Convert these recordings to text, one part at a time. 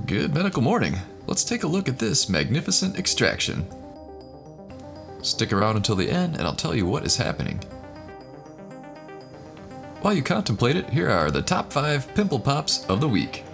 Good medical morning. Let's take a look at this magnificent extraction. Stick around until the end and I'll tell you what is happening. While you contemplate it, here are the top 5 pimple pops of the week.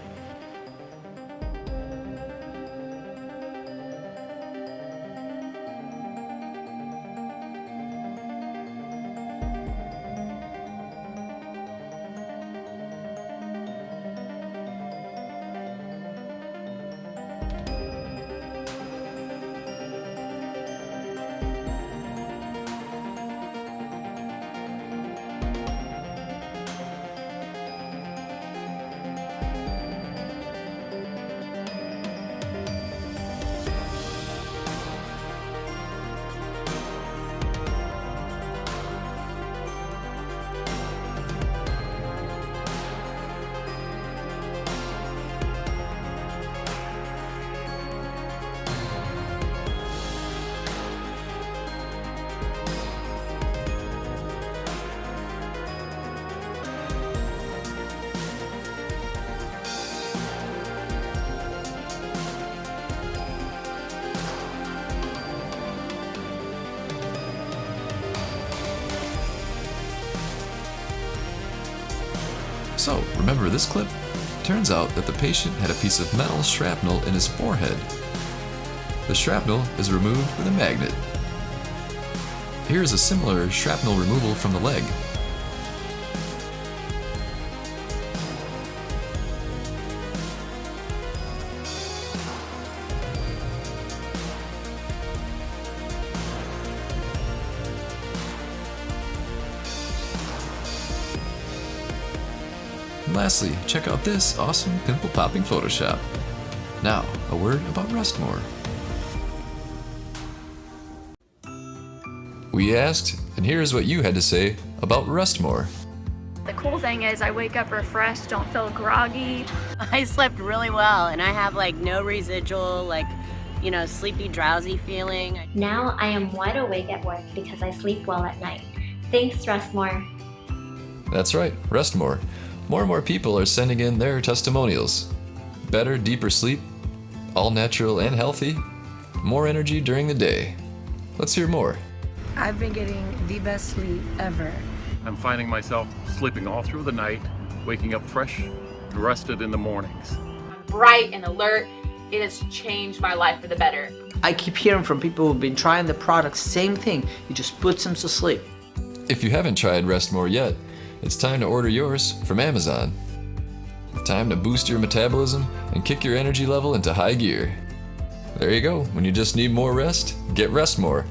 So, remember this clip? Turns out that the patient had a piece of metal shrapnel in his forehead. The shrapnel is removed with a magnet. Here is a similar shrapnel removal from the leg. And lastly, check out this awesome pimple popping Photoshop. Now, a word about rest more. We asked, and here's what you had to say about rest more. The cool thing is I wake up refreshed, don't feel groggy. I slept really well and I have no residual sleepy, drowsy feeling. Now I am wide awake at work because I sleep well at night. Thanks, Rest More. That's right, rest more. More and more people are sending in their testimonials. Better, deeper sleep, all natural and healthy, more energy during the day. Let's hear more. I've been getting the best sleep ever. I'm finding myself sleeping all through the night, waking up fresh and rested in the mornings. Bright and alert. It has changed my life for the better. I keep hearing from people who've been trying the product, same thing. It just puts them to sleep. If you haven't tried Rest More yet, it's time to order yours from Amazon. Time to boost your metabolism and kick your energy level into high gear. There you go. When you just need more rest, get Rest More.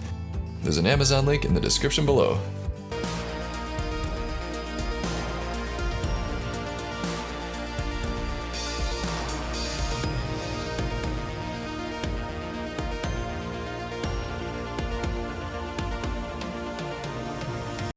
There's an Amazon link in the description below.